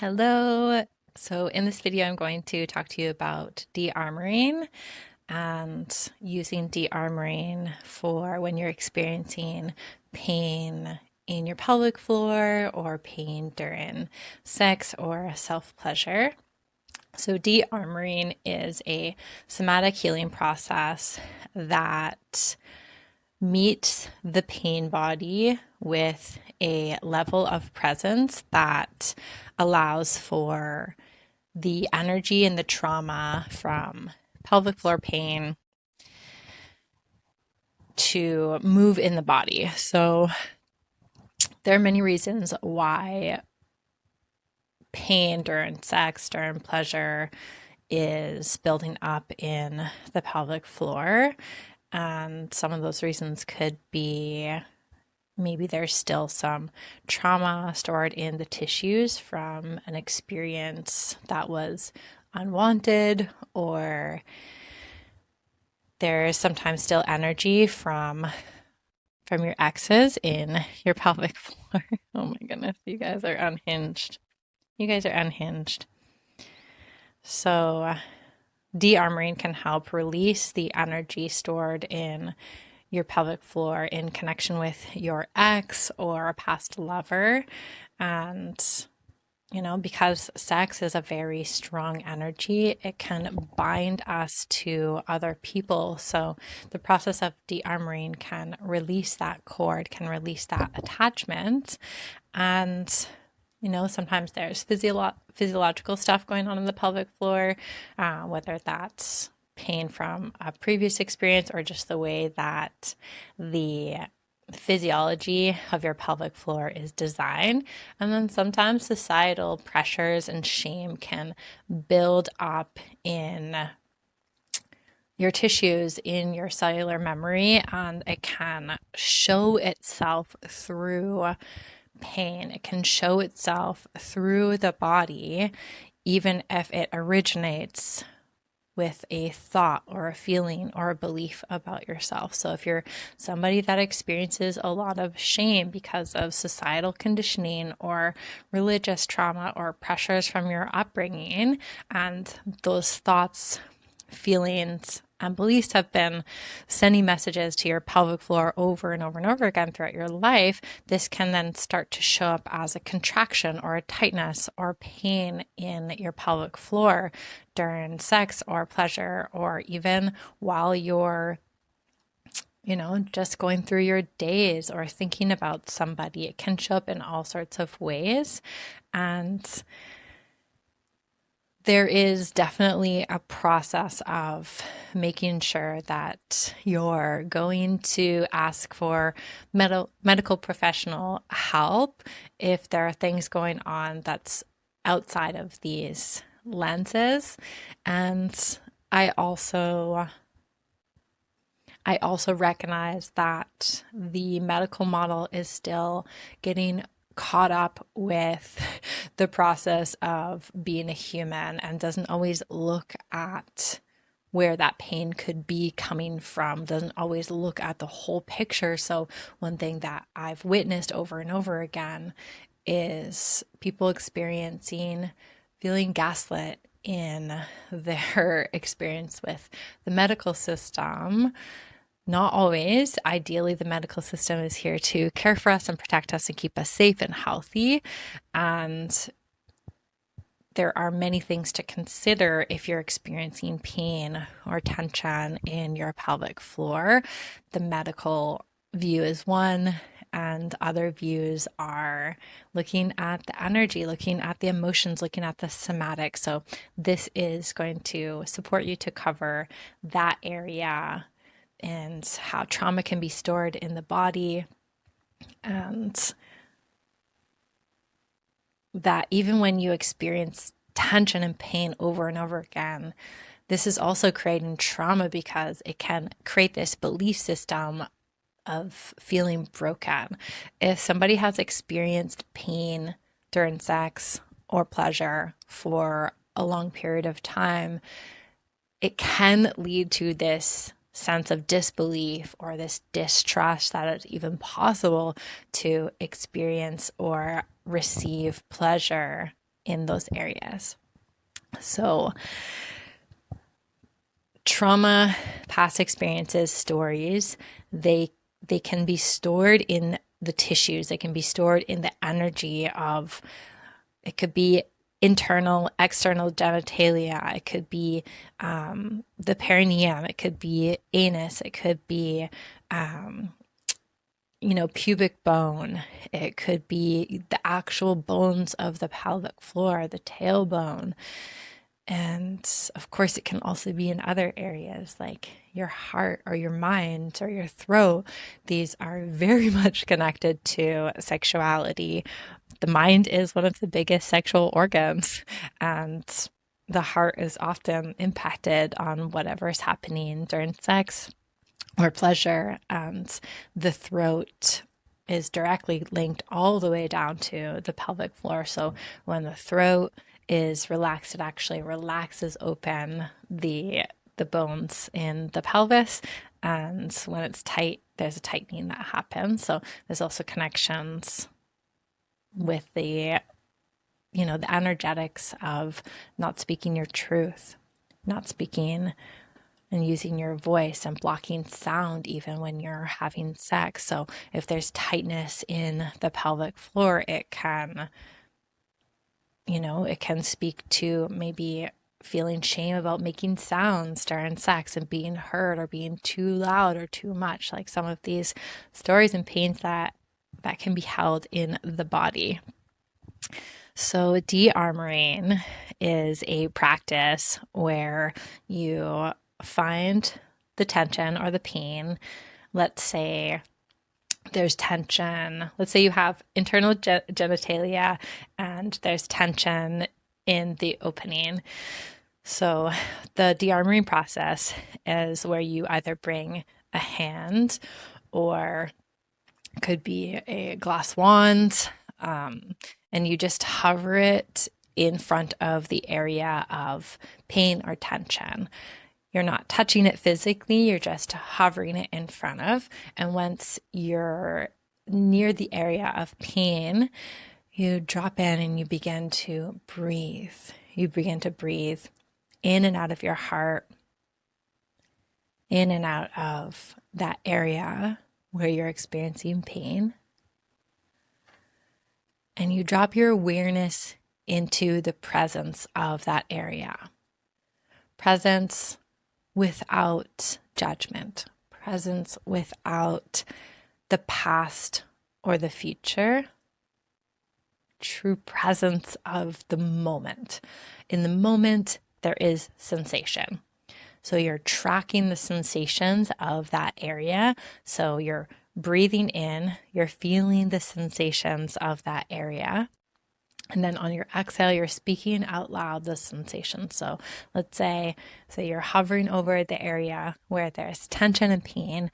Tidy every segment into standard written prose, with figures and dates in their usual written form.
Hello. So in this video, I'm going to talk to you about dearmoring and using dearmoring for when you're experiencing pain in your pelvic floor or pain during sex or self-pleasure. So dearmoring is a somatic healing process that meets the pain body with a level of presence that allows for the energy and the trauma from pelvic floor pain to move in the body. So there are many reasons why pain during sex, during pleasure, is building up in the pelvic floor. And some of those reasons could be maybe there's still some trauma stored in the tissues from an experience that was unwanted, or there's sometimes still energy from your exes in your pelvic floor. Oh my goodness, you guys are unhinged. You guys are unhinged. So dearmoring can help release the energy stored in your pelvic floor in connection with your ex or a past lover. And, because sex is a very strong energy, it can bind us to other people. So the process of dearmoring can release that cord, can release that attachment. And sometimes there's physiological stuff going on in the pelvic floor, whether that's pain from a previous experience or just the way that the physiology of your pelvic floor is designed. And then sometimes societal pressures and shame can build up in your tissues, in your cellular memory, and it can show itself through pain. It can show itself through the body, even if it originates with a thought or a feeling or a belief about yourself. So if you're somebody that experiences a lot of shame because of societal conditioning or religious trauma or pressures from your upbringing, and those thoughts, feelings, and beliefs have been sending messages to your pelvic floor over and over and over again throughout your life, this can then start to show up as a contraction or a tightness or pain in your pelvic floor during sex or pleasure, or even while you're just going through your days or thinking about somebody. It can show up in all sorts of ways. And there is definitely a process of making sure that you're going to ask for medical professional help if there are things going on that's outside of these lenses. And I also recognize that the medical model is still getting caught up with the process of being a human and doesn't always look at where that pain could be coming from, doesn't always look at the whole picture. So one thing that I've witnessed over and over again is people feeling gaslit in their experience with the medical system. Not always. Ideally, the medical system is here to care for us and protect us and keep us safe and healthy. And there are many things to consider if you're experiencing pain or tension in your pelvic floor. The medical view is one, and other views are looking at the energy, looking at the emotions, looking at the somatic. So this is going to support you to cover that area and how trauma can be stored in the body, and that even when you experience tension and pain over and over again, this is also creating trauma because it can create this belief system of feeling broken. If somebody has experienced pain during sex or pleasure for a long period of time, it can lead to this sense of disbelief or this distrust that it's even possible to experience or receive pleasure in those areas. So trauma, past experiences, stories, they can be stored in the tissues. They can be stored in the energy of, it could be internal, external genitalia. It could be the perineum. It could be anus. It could be, pubic bone. It could be the actual bones of the pelvic floor, the tailbone. And of course, it can also be in other areas like your heart or your mind or your throat. These are very much connected to sexuality. The mind is one of the biggest sexual organs, and the heart is often impacted on whatever is happening during sex or pleasure. And the throat is directly linked all the way down to the pelvic floor. So when the throat is relaxed, it actually relaxes open the bones in the pelvis. And when it's tight, there's a tightening that happens. So there's also connections with the energetics of not speaking your truth, not speaking and using your voice and blocking sound even when you're having sex. So if there's tightness in the pelvic floor, it can speak to maybe feeling shame about making sounds during sex and being heard or being too loud or too much, like some of these stories and pains that can be held in the body. So dearmoring is a practice where you find the tension or the pain. Let's say there's tension. Let's say you have internal genitalia and there's tension in the opening. So the dearmoring process is where you either bring a hand, or it could be a glass wand, and you just hover it in front of the area of pain or tension. You're not touching it physically, you're just hovering it in front of. And once you're near the area of pain, you drop in and you begin to breathe. You begin to breathe in and out of your heart, in and out of that area where you're experiencing pain. And you drop your awareness into the presence of that area. Presence without judgment, presence without the past or the future, true presence of the moment. In the moment, there is sensation. So you're tracking the sensations of that area. So you're breathing in, you're feeling the sensations of that area. And then on your exhale, you're speaking out loud the sensation. So let's say you're hovering over the area where there's tension and pain,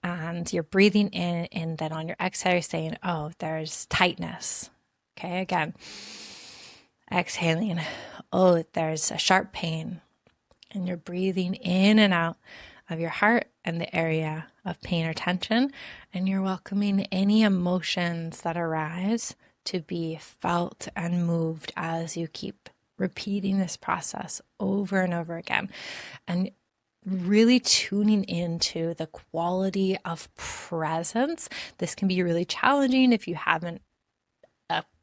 and you're breathing in, and then on your exhale, you're saying, oh, there's tightness. Okay, again, exhaling, oh, there's a sharp pain. And you're breathing in and out of your heart and the area of pain or tension, and you're welcoming any emotions that arise to be felt and moved as you keep repeating this process over and over again. And really tuning into the quality of presence. This can be really challenging if you haven't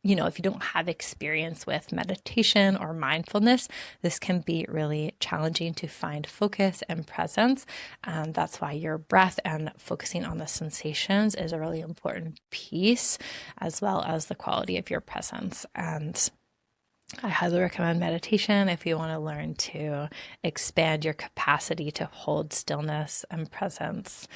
if you don't have experience with meditation or mindfulness. This can be really challenging to find focus and presence. And that's why your breath and focusing on the sensations is a really important piece, as well as the quality of your presence. And I highly recommend meditation if you want to learn to expand your capacity to hold stillness and presence.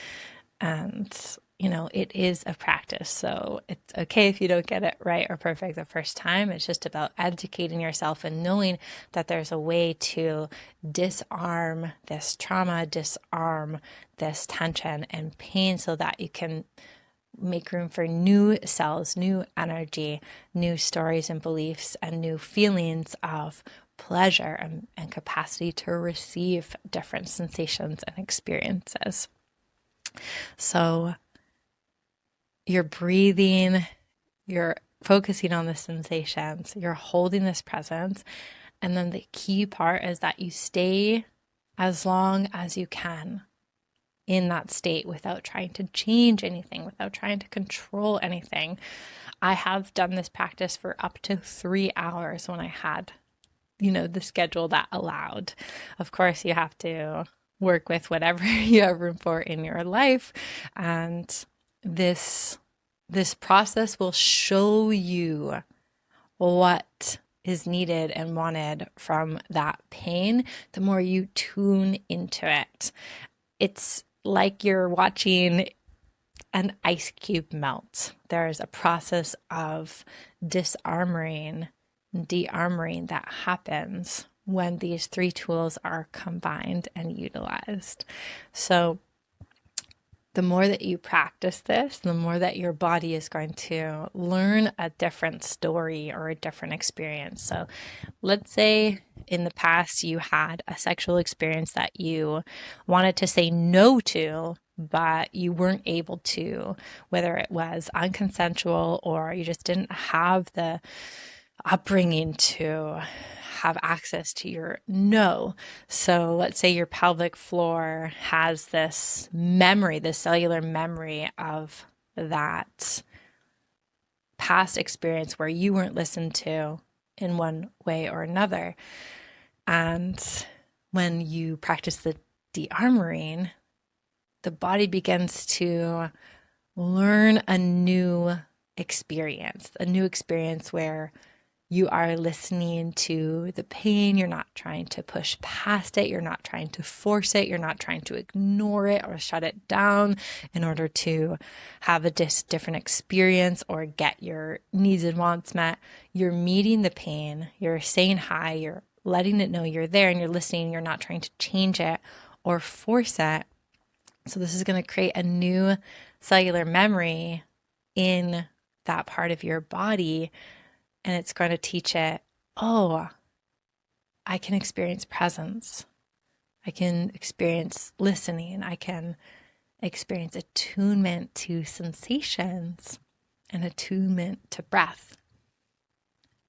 And it is a practice. So it's okay if you don't get it right or perfect the first time. It's just about educating yourself and knowing that there's a way to disarm this trauma, disarm this tension and pain, so that you can make room for new cells, new energy, new stories and beliefs, and new feelings of pleasure and capacity to receive different sensations and experiences. So you're breathing, you're focusing on the sensations, you're holding this presence. And then the key part is that you stay as long as you can in that state without trying to change anything, without trying to control anything. I have done this practice for up to 3 hours when I had, the schedule that allowed. Of course, you have to work with whatever you have room for in your life. And this process will show you what is needed and wanted from that pain the more you tune into it. It's like you're watching an ice cube melt. There's a process of disarmoring, dearmoring that happens when these 3 tools are combined and utilized. So the more that you practice this, the more that your body is going to learn a different story or a different experience. So let's say in the past you had a sexual experience that you wanted to say no to, but you weren't able to, whether it was unconsensual or you just didn't have the upbringing to have access to your no. So let's say your pelvic floor has this memory, this cellular memory of that past experience where you weren't listened to in one way or another. And when you practice the dearmoring, the body begins to learn a new experience where you are listening to the pain. You're not trying to push past it. You're not trying to force it. You're not trying to ignore it or shut it down in order to have a different experience or get your needs and wants met. You're meeting the pain. You're saying hi. You're letting it know you're there and you're listening. You're not trying to change it or force it. So this is going to create a new cellular memory in that part of your body. And it's going to teach it, oh, I can experience presence. I can experience listening. I can experience attunement to sensations and attunement to breath.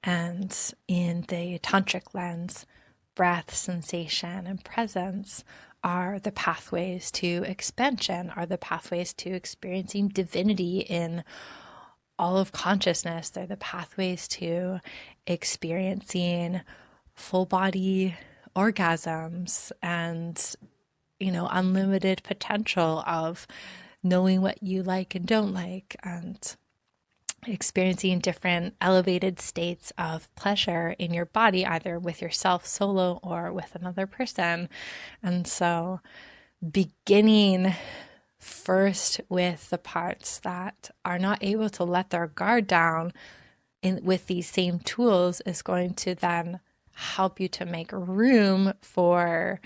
And in the tantric lens, breath, sensation, and presence are the pathways to expansion, are the pathways to experiencing divinity in all of consciousness. They're the pathways to experiencing full body orgasms and, unlimited potential of knowing what you like and don't like, and experiencing different elevated states of pleasure in your body, either with yourself solo or with another person. And so beginning first with the parts that are not able to let their guard down with these same tools is going to then help you to make room for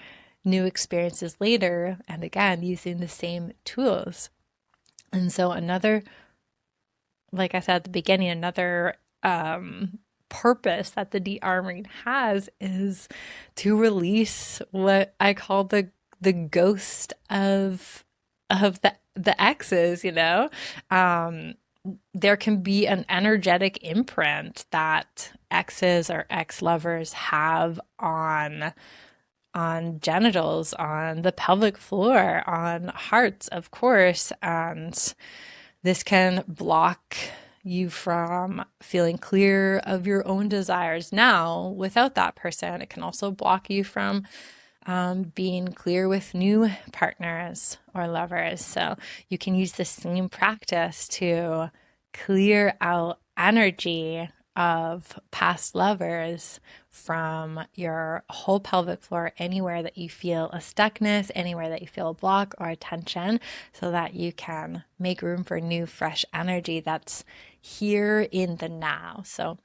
new experiences later, and again using the same tools. And so another, like I said at the beginning, another purpose that the dearmoring has is to release what I call the ghost of the exes. There can be an energetic imprint that exes or ex-lovers have on genitals, on the pelvic floor, on hearts, of course, and this can block you from feeling clear of your own desires now without that person. It can also block you from being clear with new partners or lovers. So you can use the same practice to clear out energy of past lovers from your whole pelvic floor, anywhere that you feel a stuckness, anywhere that you feel a block or a tension, so that you can make room for new, fresh energy that's here in the now. So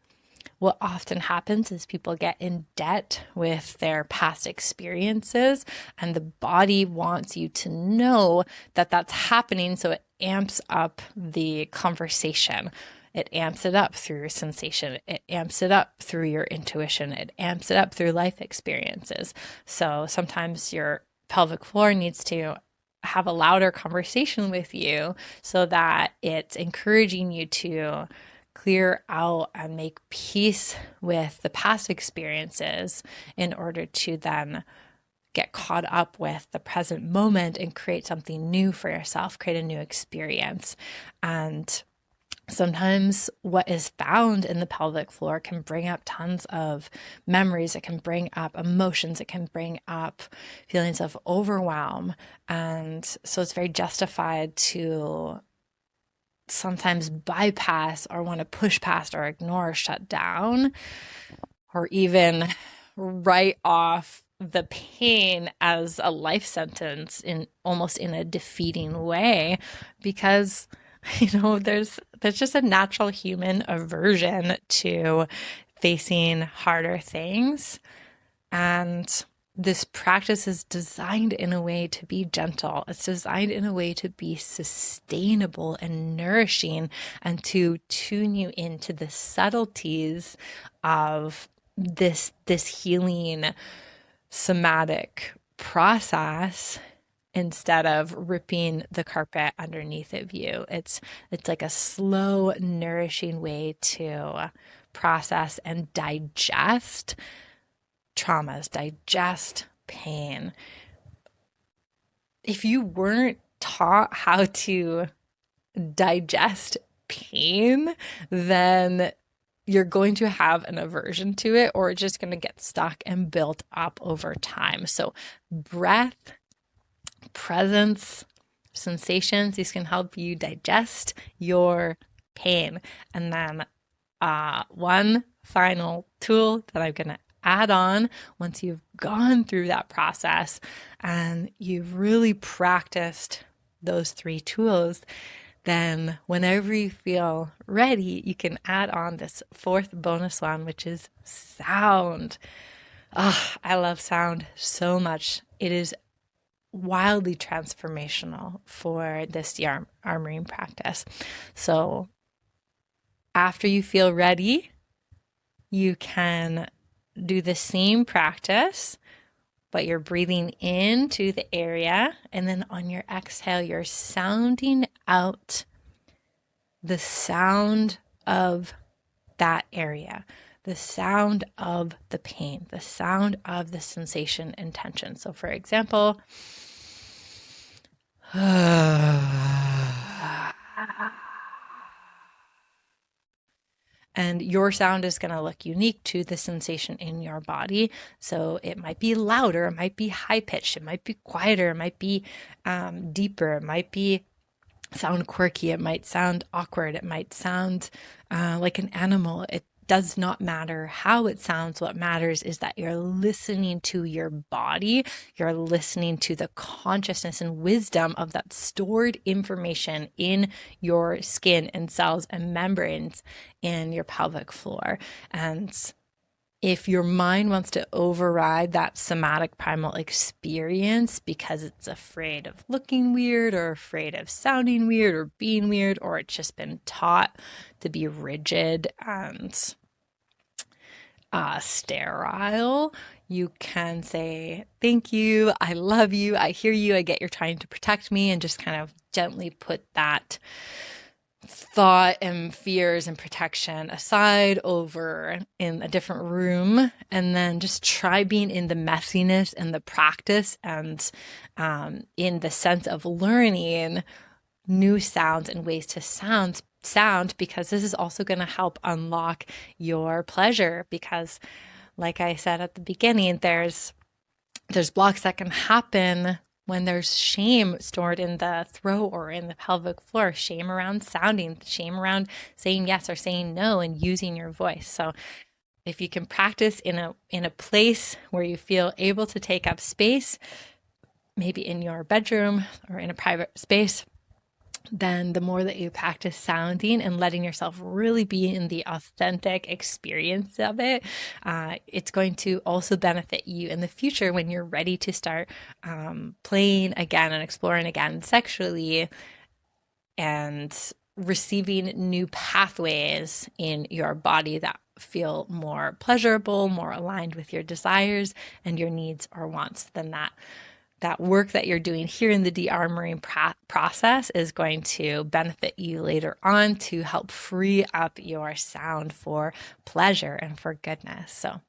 what often happens is people get in debt with their past experiences, and the body wants you to know that that's happening, so it amps up the conversation. It amps it up through your sensation. It amps it up through your intuition. It amps it up through life experiences. So sometimes your pelvic floor needs to have a louder conversation with you so that it's encouraging you to clear out and make peace with the past experiences in order to then get caught up with the present moment and create something new for yourself, create a new experience. And sometimes what is found in the pelvic floor can bring up tons of memories. It can bring up emotions. It can bring up feelings of overwhelm. And so it's very justified to sometimes bypass or want to push past or ignore, shut down, or even write off the pain as a life sentence in almost in a defeating way, because there's just a natural human aversion to facing harder things. And this practice is designed in a way to be gentle. It's designed in a way to be sustainable and nourishing, and to tune you into the subtleties of this healing somatic process, instead of ripping the carpet underneath of you. It's like a slow, nourishing way to process and digest traumas, digest pain. If you weren't taught how to digest pain, then you're going to have an aversion to it, or it's just going to get stuck and built up over time. So breath, presence, sensations, these can help you digest your pain. And then one final tool that I'm going to add on, once you've gone through that process and you've really practiced those 3 tools, then whenever you feel ready, you can add on this 4th bonus one, which is sound. Oh, I love sound so much. It is wildly transformational for this dearmoring practice. So after you feel ready, you can do the same practice, but you're breathing into the area, and then on your exhale, you're sounding out the sound of that area, the sound of the pain, the sound of the sensation and tension. So for example, and your sound is going to look unique to the sensation in your body. So it might be louder, it might be high pitched, it might be quieter, it might be deeper, it might be sound quirky, it might sound awkward, it might sound like an animal. It does not matter how it sounds. What matters is that you're listening to your body. You're listening to the consciousness and wisdom of that stored information in your skin and cells and membranes in your pelvic floor. And if your mind wants to override that somatic primal experience because it's afraid of looking weird or afraid of sounding weird or being weird, or it's just been taught to be rigid and sterile, you can say, thank you, I love you, I hear you, I get you're trying to protect me, and just kind of gently put that thought and fears and protection aside over in a different room, and then just try being in the messiness and the practice and in the sense of learning new sounds and ways to sound, because this is also going to help unlock your pleasure. Because like I said at the beginning, there's blocks that can happen when there's shame stored in the throat or in the pelvic floor, shame around sounding, shame around saying yes or saying no and using your voice. So if you can practice in a place where you feel able to take up space, maybe in your bedroom or in a private space, then the more that you practice sounding and letting yourself really be in the authentic experience of it, it's going to also benefit you in the future when you're ready to start playing again and exploring again sexually and receiving new pathways in your body that feel more pleasurable, more aligned with your desires and your needs or wants than that that work that you're doing here in the de-armoring process is going to benefit you later on to help free up your sound for pleasure and for goodness. So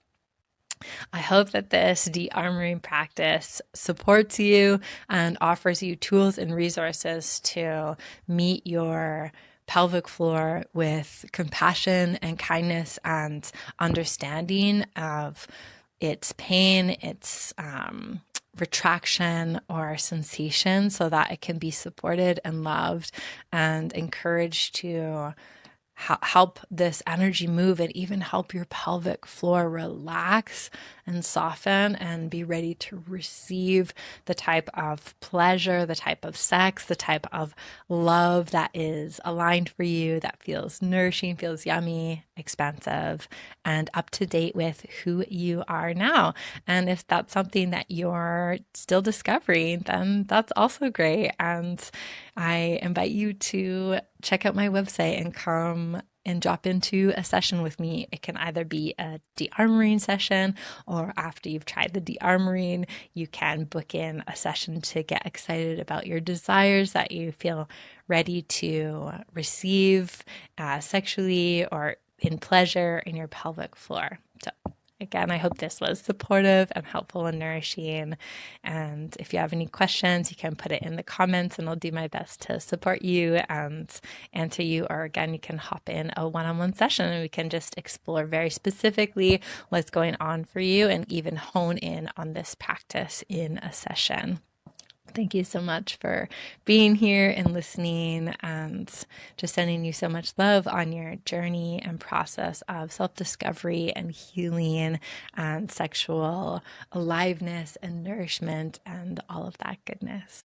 I hope that this de-armoring practice supports you and offers you tools and resources to meet your pelvic floor with compassion and kindness and understanding of its pain, its retraction or sensation, so that it can be supported and loved and encouraged to help this energy move and even help your pelvic floor relax and soften and be ready to receive the type of pleasure, the type of sex, the type of love that is aligned for you, that feels nourishing, feels yummy, expansive, and up to date with who you are now. And if that's something that you're still discovering, then that's also great. And I invite you to check out my website and come and drop into a session with me. It can either be a de-armoring session, or after you've tried the de-armoring, you can book in a session to get excited about your desires that you feel ready to receive sexually or in pleasure in your pelvic floor. So again, I hope this was supportive and helpful and nourishing. And if you have any questions, you can put it in the comments and I'll do my best to support you and answer you. Or again, you can hop in a one-on-one session and we can just explore very specifically what's going on for you and even hone in on this practice in a session. Thank you so much for being here and listening, and just sending you so much love on your journey and process of self-discovery and healing and sexual aliveness and nourishment and all of that goodness.